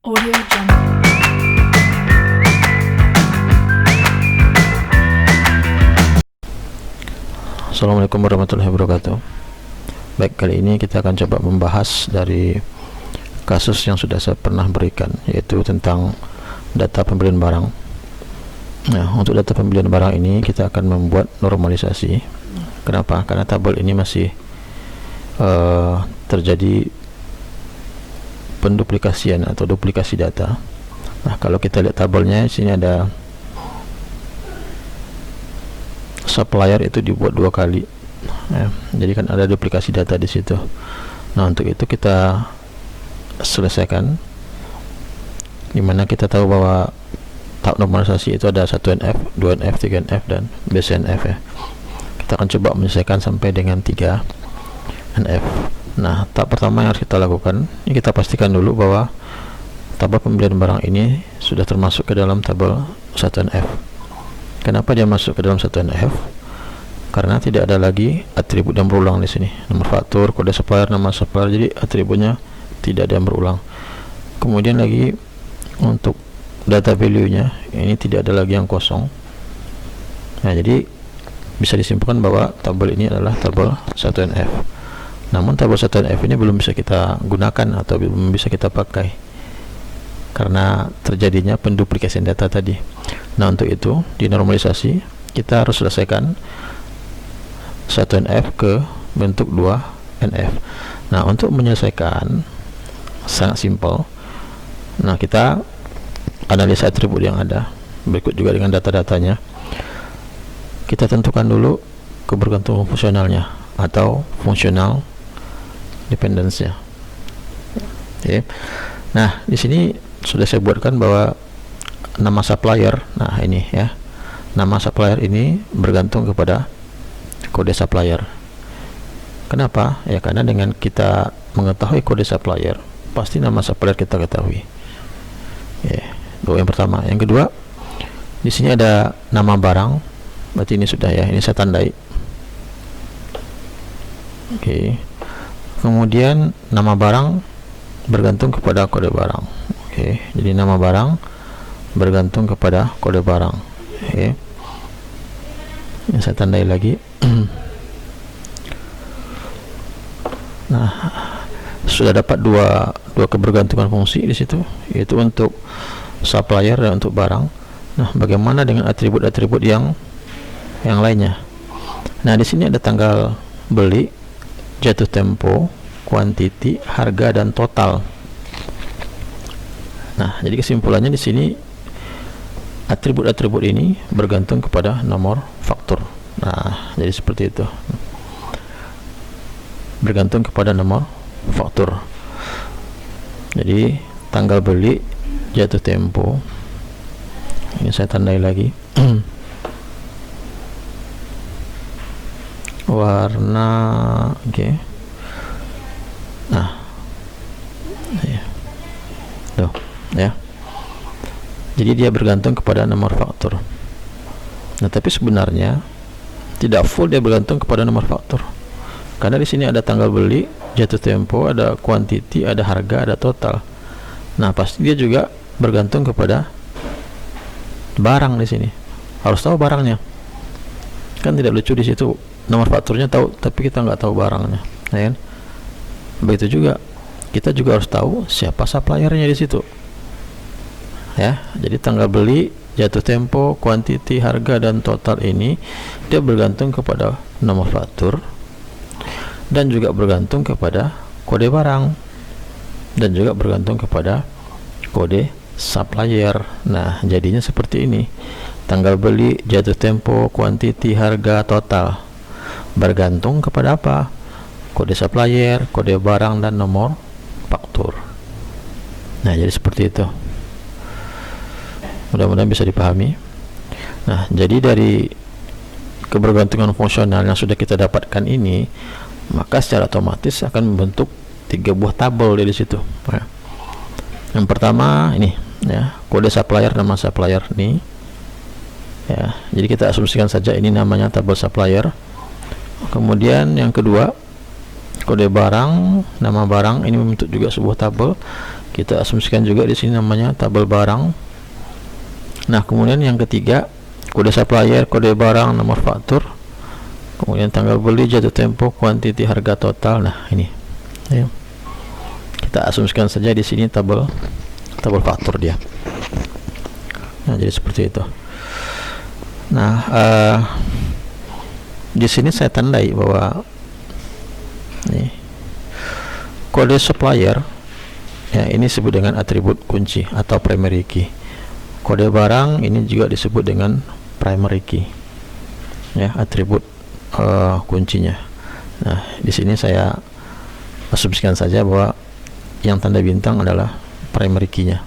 Audio Jungle. Assalamualaikum warahmatullahi wabarakatuh. Baik, kali ini kita akan coba membahas dari kasus yang sudah saya pernah berikan, yaitu tentang data pembelian barang. Nah, untuk data pembelian barang ini kita akan membuat normalisasi. Kenapa? Karena tabel ini masih terjadi penduplikasian atau duplikasi data. Nah, kalau kita lihat tabelnya, di sini ada supplier itu dibuat dua kali, ya, jadi kan ada duplikasi data di situ. Nah, untuk itu kita selesaikan, dimana kita tahu bahwa tahap normalisasi itu ada 1NF, 2NF, 3NF, dan BCNF, ya. Kita akan coba menyelesaikan sampai dengan 3NF. Nah, tahap pertama yang harus kita lakukan, ini kita pastikan dulu bahwa tabel pembelian barang ini sudah termasuk ke dalam tabel 1NF. Kenapa dia masuk ke dalam 1NF? Karena tidak ada lagi atribut yang berulang di sini. Nomor faktur, kode supplier, nama supplier, jadi atributnya tidak ada yang berulang. Kemudian lagi untuk data value-nya ini tidak ada lagi yang kosong. Nah, jadi bisa disimpulkan bahwa tabel ini adalah tabel 1NF. Namun tabel 1NF ini belum bisa kita gunakan atau belum bisa kita pakai karena terjadinya penduplikasian data tadi. Nah, untuk itu di normalisasi kita harus selesaikan 1NF ke bentuk 2NF. Nah, untuk menyelesaikan sangat simpel. Nah, kita analisa atribut yang ada, berikut juga dengan data-datanya. Kita tentukan dulu kebergantungan fungsionalnya atau fungsional dependensinya. Oke. Nah, di sini sudah saya buatkan bahwa nama supplier, nah ini ya, nama supplier ini bergantung kepada kode supplier. Kenapa? Ya karena dengan kita mengetahui kode supplier, pasti nama supplier kita ketahui. Ya, itu yang pertama. Yang kedua, di sini ada nama barang, berarti ini sudah ya, ini saya tandai. Oke. Kemudian nama barang bergantung kepada kode barang. Oke, jadi nama barang bergantung kepada kode barang. Oke, yang saya tandai lagi. Nah, sudah dapat dua kebergantungan fungsi di situ, yaitu untuk supplier dan untuk barang. Nah, bagaimana dengan atribut-atribut yang lainnya? Nah, di sini ada tanggal beli, jatuh tempo, kuantiti, harga, dan total. Nah, jadi kesimpulannya di sini atribut-atribut ini bergantung kepada nomor faktur. Nah, jadi seperti itu. Bergantung kepada nomor faktur. Jadi tanggal beli, jatuh tempo. Ini saya tandai lagi. Warna, oke. Nah, ya. Tuh, ya. Jadi dia bergantung kepada nomor faktur. Nah, tapi sebenarnya tidak full dia bergantung kepada nomor faktur. Karena di sini ada tanggal beli, jatuh tempo, ada quantity, ada harga, ada total. Nah, pasti dia juga bergantung kepada barang di sini. Harus tahu barangnya. Kan tidak lucu di situ. Nomor fakturnya tahu, tapi kita nggak tahu barangnya, ya kan? Begitu juga, kita juga harus tahu siapa suppliernya di situ, ya. Jadi tanggal beli, jatuh tempo, quantity, harga, dan total ini dia bergantung kepada nomor faktur dan juga bergantung kepada kode barang dan juga bergantung kepada kode supplier. Nah, jadinya seperti ini. Tanggal beli, jatuh tempo, quantity, harga, total bergantung kepada apa? Kode supplier, kode barang, dan nomor faktur. Nah, jadi seperti itu. Mudah-mudahan bisa dipahami. Nah, jadi dari kebergantungan fungsional yang sudah kita dapatkan ini, maka secara otomatis akan membentuk 3 buah tabel di situ. Ya. Yang pertama ini, ya, kode supplier, nama supplier ini. Ya, jadi kita asumsikan saja ini namanya tabel supplier. Kemudian yang kedua, kode barang, nama barang, ini membentuk juga sebuah tabel. kita asumsikan juga di sini namanya tabel barang. Nah, kemudian yang ketiga, kode supplier, kode barang, nomor faktur, kemudian tanggal beli, jatuh tempo, kuantiti, harga total. Nah, ini ya, kita asumsikan saja di sini tabel faktur dia. Nah, jadi seperti itu. Nah, di sini saya tandai bahwa nih, kode supplier ya, ini disebut dengan atribut kunci atau primary key. Kode barang ini juga disebut dengan primary key ya, atribut kuncinya. Nah, di sini saya asumsikan saja bahwa yang tanda bintang adalah primary key-nya.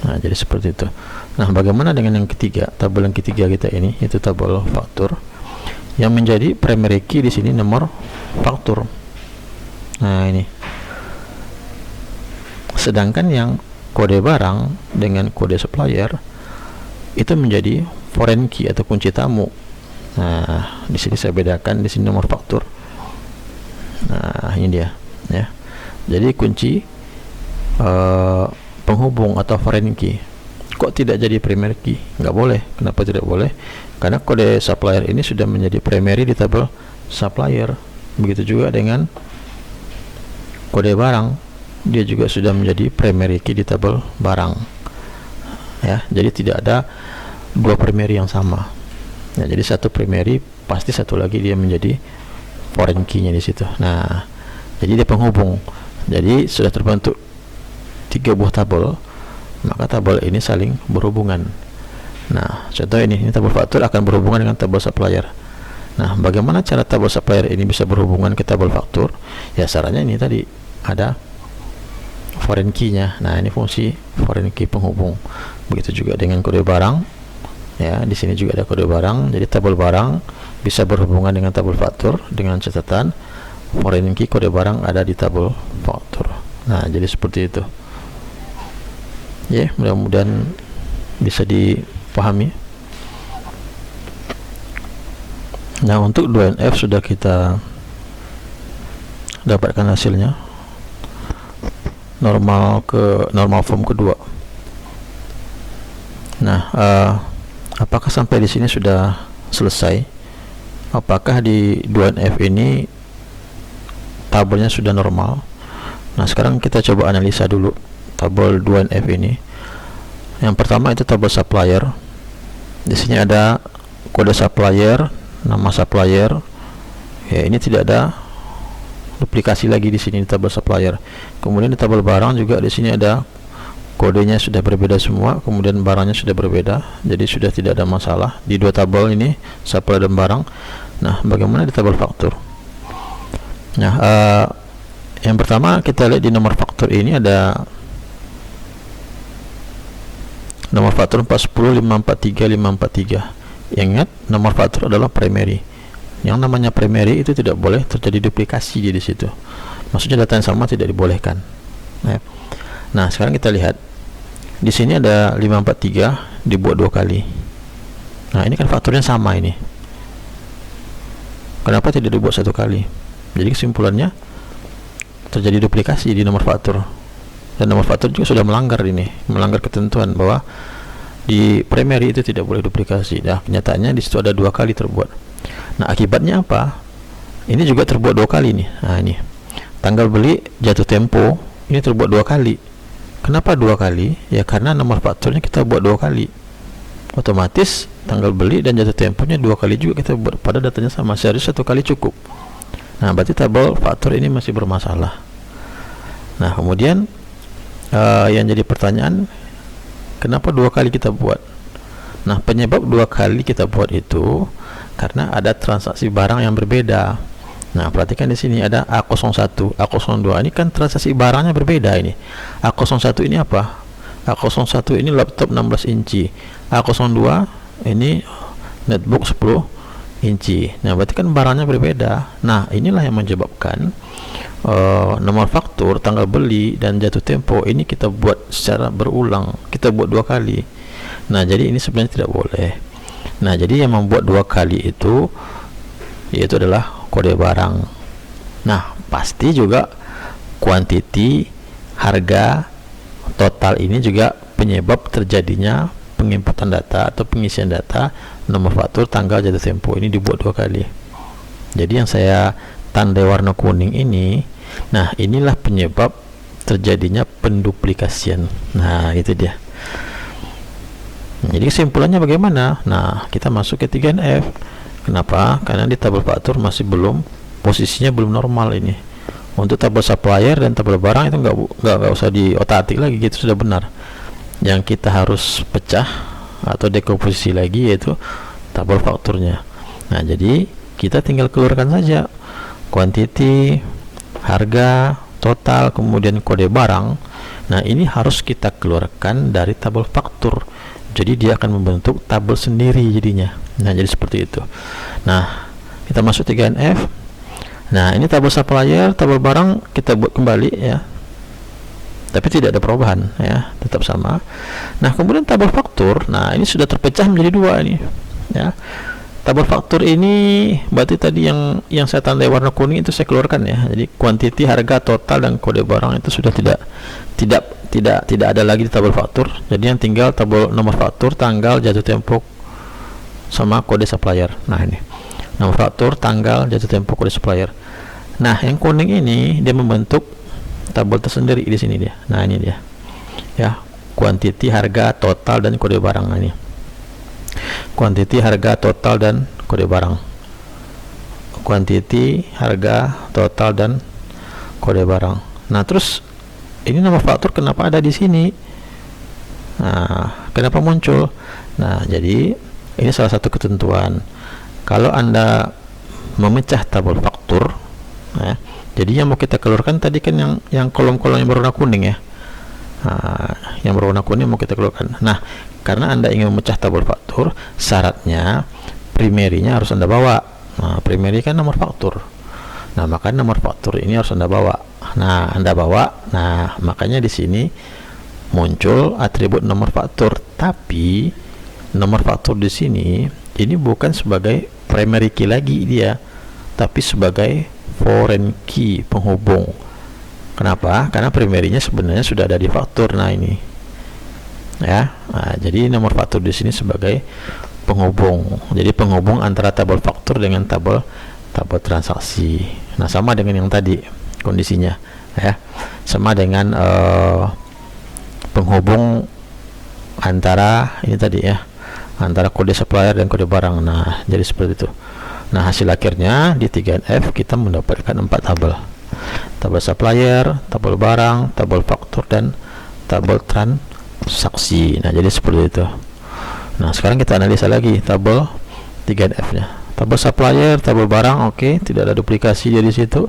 Nah, jadi seperti itu. Nah, bagaimana dengan yang ketiga, tabel yang ketiga kita ini, yaitu tabel faktur, yang menjadi primary key di sini nomor faktur. Nah, ini. Sedangkan yang kode barang dengan kode supplier itu menjadi foreign key atau kunci tamu. Nah, di sini saya bedakan, di sini nomor faktur. Nah, ini dia ya. Jadi kunci penghubung atau foreign key. Kok tidak jadi primary key? Nggak boleh. Kenapa tidak boleh? Karena kode supplier ini sudah menjadi primary di tabel supplier. Begitu juga dengan kode barang, dia juga sudah menjadi primary key di tabel barang ya. Jadi tidak ada dua primary yang sama ya. Jadi satu primary, pasti satu lagi dia menjadi foreign key-nya di situ. Nah, jadi dia penghubung. Jadi sudah terbentuk 3 buah tabel, maka tabel ini saling berhubungan. Nah, contoh ini tabel faktur akan berhubungan dengan tabel supplier. Nah, bagaimana cara tabel supplier ini bisa berhubungan ke tabel faktur? Ya, caranya ini tadi, ada foreign key-nya. Nah, ini fungsi foreign key penghubung. Begitu juga dengan kode barang. Ya, di sini juga ada kode barang. Jadi tabel barang bisa berhubungan dengan tabel faktur dengan catatan foreign key kode barang ada di tabel faktur. Nah, jadi seperti itu. Ya, mudah-mudahan bisa dipahami. Nah, untuk 2NF sudah kita dapatkan hasilnya. Normal form kedua. Nah, apakah sampai di sini sudah selesai? Apakah di 2NF ini tabelnya sudah normal? Nah, sekarang kita coba analisa dulu tabel 2NF ini. Yang pertama itu tabel supplier. Di sini ada kode supplier, nama supplier. Ya, ini tidak ada duplikasi lagi di sini di tabel supplier. Kemudian di tabel barang juga di sini ada kodenya sudah berbeda semua, kemudian barangnya sudah berbeda. Jadi sudah tidak ada masalah di dua tabel ini, supplier dan barang. Nah, bagaimana di tabel faktur? Nah, yang pertama kita lihat di nomor faktur ini ada nomor faktur 410 543 543. Yang ingat, nomor faktur adalah primary. Yang namanya primary itu tidak boleh terjadi duplikasi di situ. Maksudnya data yang sama tidak dibolehkan. Nah, sekarang kita lihat di sini ada 543 dibuat 2 kali. Nah, ini kan fakturnya sama ini. Kenapa tidak dibuat 1 kali? Jadi kesimpulannya terjadi duplikasi di nomor faktur. Dan nomor faktur juga sudah melanggar ketentuan bahwa di primary itu tidak boleh duplikasi. Nah, kenyataannya di situ ada 2 kali terbuat. Nah, akibatnya apa? Ini juga terbuat 2 kali nih. Nah, ini tanggal beli, jatuh tempo, ini terbuat 2 kali. Kenapa 2 kali? Ya karena nomor fakturnya kita buat 2 kali. Otomatis tanggal beli dan jatuh temponya 2 kali juga kita buat, pada datanya sama. Seharusnya 1 kali cukup. Nah, berarti tabel faktur ini masih bermasalah. Nah, kemudian yang jadi pertanyaan, kenapa 2 kali kita buat? Nah, penyebab 2 kali kita buat itu karena ada transaksi barang yang berbeda. Nah, perhatikan di sini ada A01, A02. Ini kan transaksi barangnya berbeda ini. A01 ini apa? A01 ini laptop 16 inci. A02 ini netbook 10 inci. Nah, berarti kan barangnya berbeda. Nah, inilah yang menyebabkan nomor faktur, tanggal beli dan jatuh tempo ini kita buat secara berulang. Kita buat 2 kali. Nah, jadi ini sebenarnya tidak boleh. Nah, jadi yang membuat 2 kali itu yaitu adalah kode barang. Nah, pasti juga kuantiti, harga, total ini juga penyebab terjadinya penginputan data atau pengisian data nomor faktur, tanggal, jatuh tempo. Ini dibuat 2 kali. Jadi yang saya tandai warna kuning ini, nah inilah penyebab terjadinya penduplikasian. Nah itu dia. Jadi kesimpulannya bagaimana? Nah kita masuk ke 3NF. Kenapa? Karena di tabel faktur masih belum, posisinya belum normal ini. Untuk tabel supplier dan tabel barang itu nggak usah diotak-atik lagi, gitu sudah benar. Yang kita harus pecah atau dekomposisi lagi yaitu tabel fakturnya. Nah jadi kita tinggal keluarkan saja kuantiti, harga, total, kemudian kode barang. Nah ini harus kita keluarkan dari tabel faktur, jadi dia akan membentuk tabel sendiri jadinya. Nah jadi seperti itu. Nah kita masuk 3NF. Nah ini tabel supplier, tabel barang kita buat kembali ya, tapi tidak ada perubahan ya, tetap sama. Nah kemudian tabel faktur, nah ini sudah terpecah menjadi 2 ini ya. Tabel faktur ini berarti tadi yang saya tandai warna kuning itu saya keluarkan ya. Jadi kuantiti, harga, total, dan kode barang itu sudah tidak ada lagi di tabel faktur. Jadi yang tinggal tabel nomor faktur, tanggal, jatuh tempo, sama kode supplier. Nah ini nomor faktur, tanggal, jatuh tempo, kode supplier. Nah yang kuning ini dia membentuk tabel tersendiri di sini dia. Nah ini dia ya, kuantiti, harga, total, dan kode barang. Nah, ini kuantiti, harga, total, dan kode barang. Kuantiti, harga, total, dan kode barang. Nah terus ini nomor faktur kenapa ada di sini? Nah kenapa muncul? Nah jadi ini salah satu ketentuan. Kalau Anda memecah tabel faktur ya, jadi yang mau kita keluarkan tadi kan yang kolom-kolom yang berwarna kuning ya. Nah, yang berwarna kuning mau kita keluarkan. Nah karena Anda ingin memecah tabel faktur, syaratnya primerinya harus Anda bawa. Nah primeri kan nomor faktur. Nah makanya nomor faktur ini harus Anda bawa. Nah Anda bawa. Nah makanya di sini muncul atribut nomor faktur. Tapi nomor faktur di sini ini bukan sebagai primary key lagi dia, tapi sebagai foreign key, penghubung. Kenapa? Karena primerinya sebenarnya sudah ada di faktur. Nah ini ya. Nah, jadi nomor faktur di sini sebagai penghubung. Jadi penghubung antara tabel faktur dengan tabel transaksi. Nah sama dengan yang tadi kondisinya ya, sama dengan penghubung antara ini tadi ya, antara kode supplier dan kode barang. Nah jadi seperti itu. Nah hasil akhirnya di 3NF kita mendapatkan 4 tabel: tabel supplier, tabel barang, tabel faktur, dan tabel transaksi. Nah jadi seperti itu. Nah sekarang kita analisa lagi tabel 3NF nya. Tabel supplier, tabel barang, oke, tidak ada duplikasi dia di situ.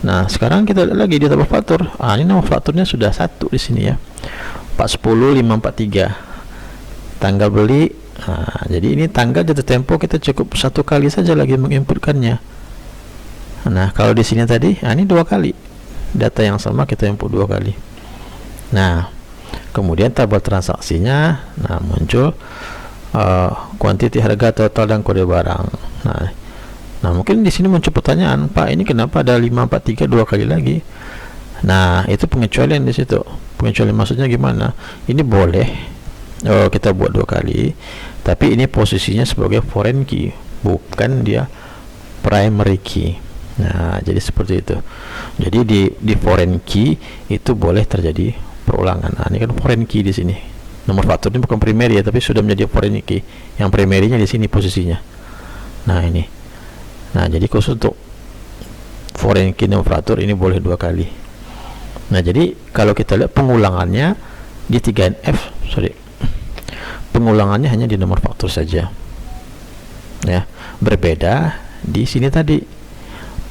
Nah sekarang kita lihat lagi di tabel faktur. Ini nomor fakturnya sudah 1 di sini ya, 410543. Tanggal beli. Nah, jadi ini tanggal, jatuh tempo kita cukup 1 kali saja lagi menginputkannya. Nah kalau di sini tadi, ini 2 kali data yang sama kita input 2 kali. Nah kemudian tabel transaksinya, nah muncul kuantiti, harga, total, dan kode barang. Nah mungkin di sini muncul pertanyaan, Pak ini kenapa ada 543 2 kali lagi? Nah itu pengecualian di situ. Pengecualian maksudnya gimana? Ini boleh kita buat 2 kali, tapi ini posisinya sebagai foreign key, bukan dia primary key. Nah jadi seperti itu. Jadi di foreign key itu boleh terjadi perulangan. Nah ini kan foreign key di sini. Nomor faktur ini bukan primary ya, tapi sudah menjadi foreign key. Yang primerinya di sini posisinya. Nah ini. Nah jadi khusus untuk foreign key nomor faktur ini boleh 2 kali. Nah jadi kalau kita lihat pengulangannya di 3NF, pengulangannya hanya di nomor faktur saja ya. Berbeda di sini tadi,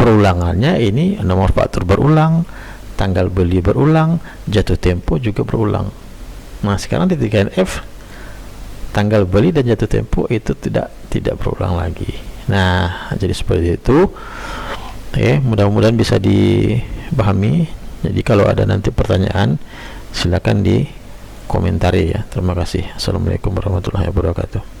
perulangannya ini nomor faktur berulang, tanggal beli berulang, jatuh tempo juga berulang. Nah sekarang di 3NF tanggal beli dan jatuh tempo itu tidak berulang lagi. Nah jadi seperti itu. Mudah-mudahan bisa dipahami. Jadi kalau ada nanti pertanyaan silakan di komentari ya. Terima kasih. Assalamualaikum warahmatullahi wabarakatuh.